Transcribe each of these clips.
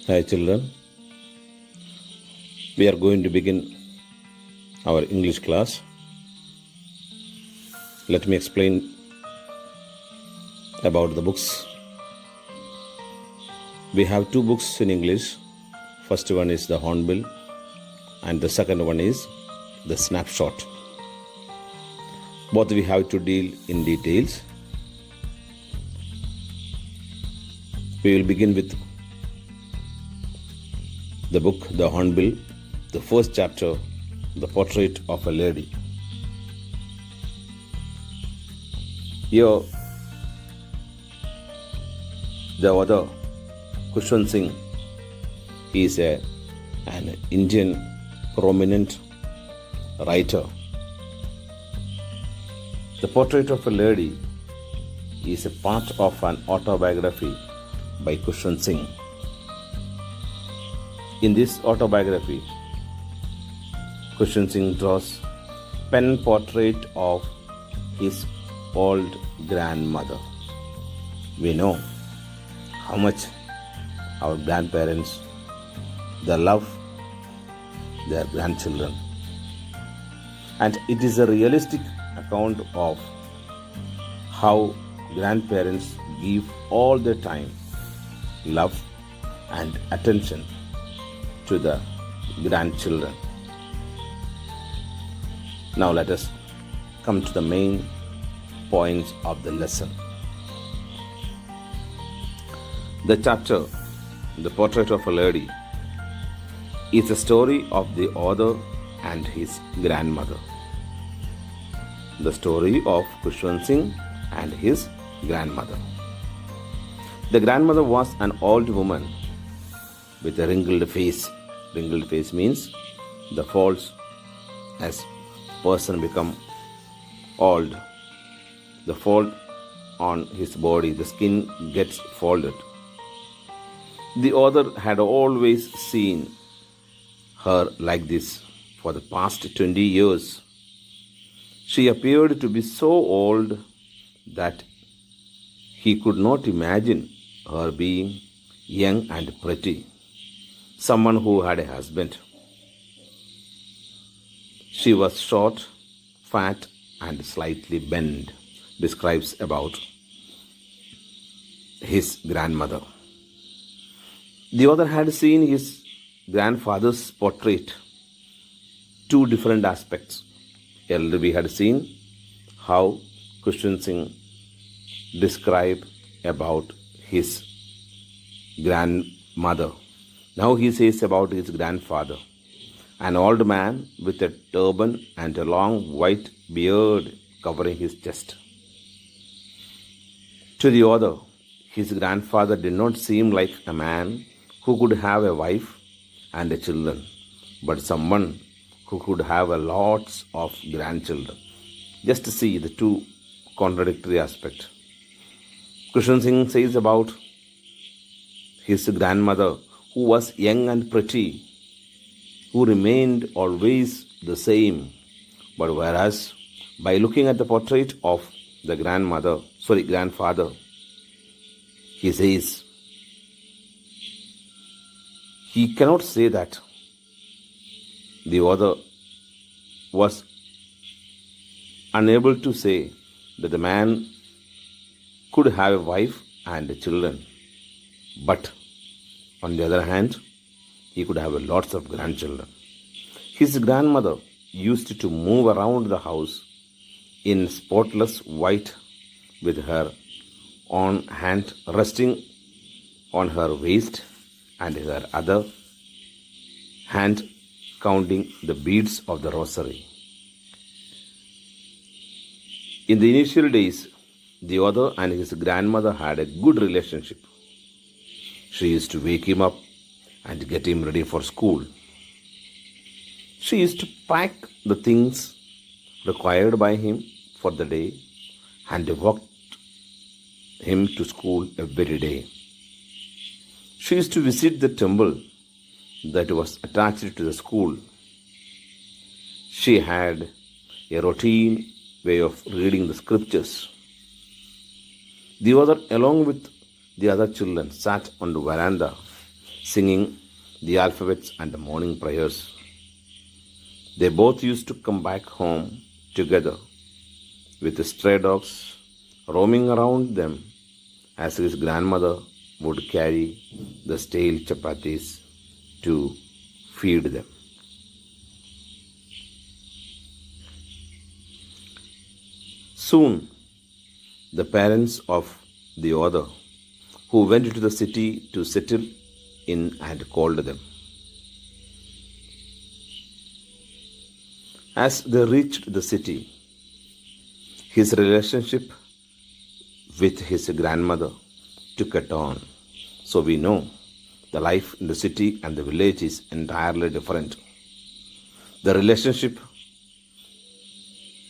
Hi children, we are going to begin our English class. Let me explain about the books. We have two books in English. First one is the Hornbill and the second one is the Snapshot. Both we have to deal in details. We will begin with the book The Hornbill, the first chapter, The Portrait of a Lady. Here, the author, Khushwant Singh, is an Indian prominent writer. The Portrait of a Lady is a part of an autobiography by Khushwant Singh. In this autobiography, Khushwant Singh draws pen portrait of his old grandmother. We know how much our grandparents, they love their grandchildren. And it is a realistic account of how grandparents give all their time, love and attention to the grandchildren. Now let us come to the main points of the lesson. The chapter, The Portrait of a Lady, is a story of the author and his grandmother. The story of Khushwant Singh and his grandmother. The grandmother was an old woman with a wrinkled face. Wrinkled face means the folds as person become old. The fold on his body, the skin gets folded. The author had always seen her like this for the past 20 years. She appeared to be so old that he could not imagine her being young and pretty, someone who had a husband. She was short, fat, and slightly bent, describes about his grandmother. The author had seen his grandfather's portrait, two different aspects. Earlier we had seen how Khushwant Singh described about his grandmother. Now he says about his grandfather, an old man with a turban and a long white beard covering his chest. To the author, his grandfather did not seem like a man who could have a wife and children, but someone who could have lots of grandchildren. Just to see the two contradictory aspects. Khushwant Singh says about his grandmother, who was young and pretty, who remained always the same. But whereas by looking at the portrait of the grandfather, he says he cannot say that. The author was unable to say that the man could have a wife and children, but on the other hand, he could have lots of grandchildren. His grandmother used to move around the house in spotless white with her one hand resting on her waist and her other hand counting the beads of the rosary. In the initial days, the author and his grandmother had a good relationship. She used to wake him up and get him ready for school. She used to pack the things required by him for the day and walked him to school every day. She used to visit the temple that was attached to the school. She had a routine way of reading the scriptures. The author, along with the other children, sat on the veranda singing the alphabets and the morning prayers. They both used to come back home together with the stray dogs roaming around them as his grandmother would carry the stale chapatis to feed them. Soon, the parents of the author, who went to the city to settle in, and called them. As they reached the city, his relationship with his grandmother took a turn. So we know the life in the city and the village is entirely different. The relationship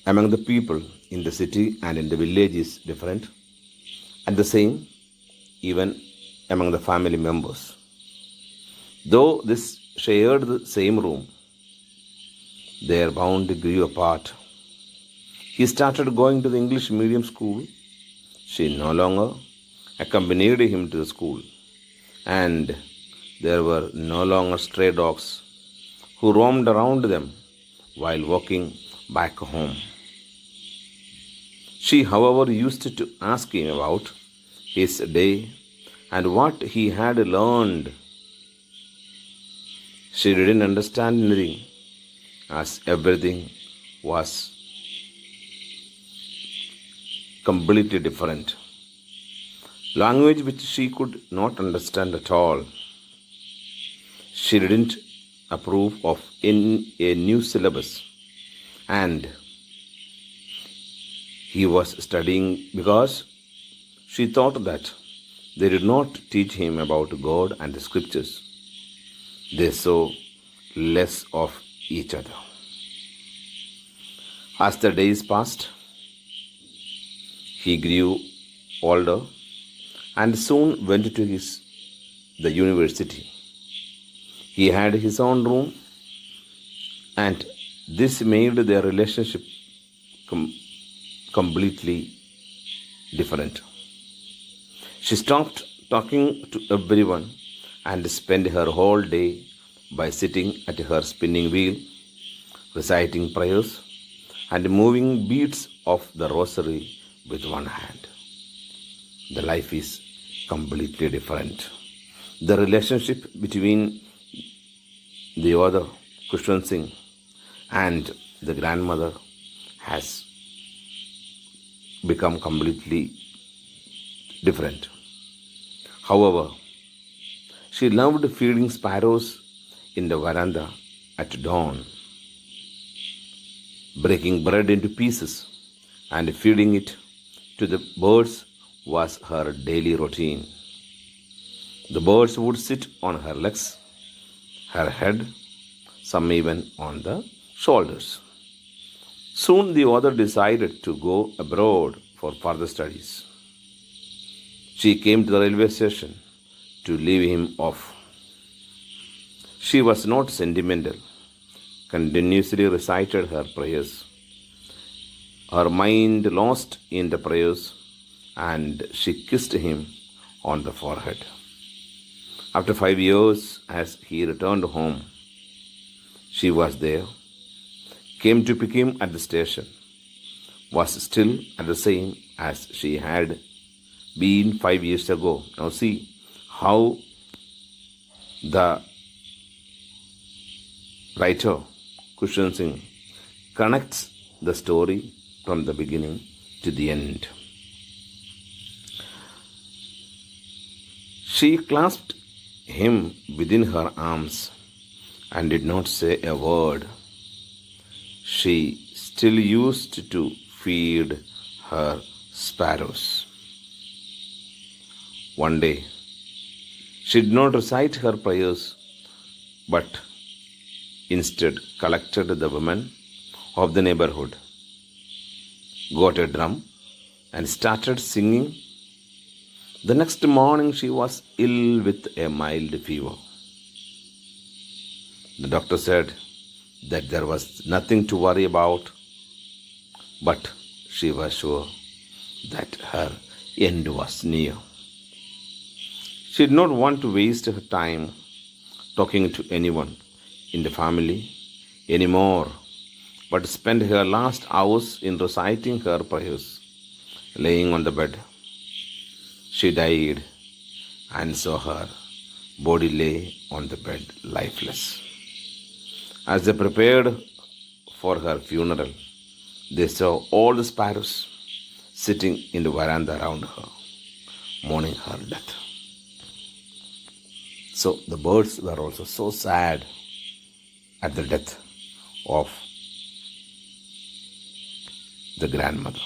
among the people in the city and in the village is different, and the same even among the family members. Though this shared the same room, their bond grew apart. He started going to the English medium school. She no longer accompanied him to the school, and there were no longer stray dogs who roamed around them while walking back home. She, however, used to ask him about his day and what he had learned. She didn't understand anything, as everything was completely different. Language which she could not understand at all. She didn't approve of a new syllabus, and he was studying because she thought that they did not teach him about God and the scriptures. They saw less of each other. As the days passed, he grew older and soon went to the university. He had his own room, and this made their relationship completely different. She stopped talking to everyone and spent her whole day by sitting at her spinning wheel, reciting prayers, and moving beads of the rosary with one hand. The life is completely different. The relationship between the author, Khushwant Singh, and the grandmother has become completely different. However, she loved feeding sparrows in the veranda at dawn. Breaking bread into pieces and feeding it to the birds was her daily routine. The birds would sit on her legs, her head, some even on the shoulders. Soon the author decided to go abroad for further studies. She came to the railway station to leave him off. She was not sentimental, continuously recited her prayers. Her mind lost in the prayers, and she kissed him on the forehead. After 5 years, as he returned home, she was there, came to pick him at the station, was still at the same as she had been 5 years ago. Now see how the writer, Khushwant Singh, connects the story from the beginning to the end. She clasped him within her arms and did not say a word. She still used to feed her sparrows. One day, she did not recite her prayers, but instead collected the women of the neighborhood, got a drum, and started singing. The next morning, she was ill with a mild fever. The doctor said that there was nothing to worry about, but she was sure that her end was near. She did not want to waste her time talking to anyone in the family anymore, but spent her last hours in reciting her prayers. Laying on the bed, she died, and so her body lay on the bed lifeless. As they prepared for her funeral, they saw all the sparrows sitting in the veranda around her, mourning her death. So the birds were also so sad at the death of the grandmother.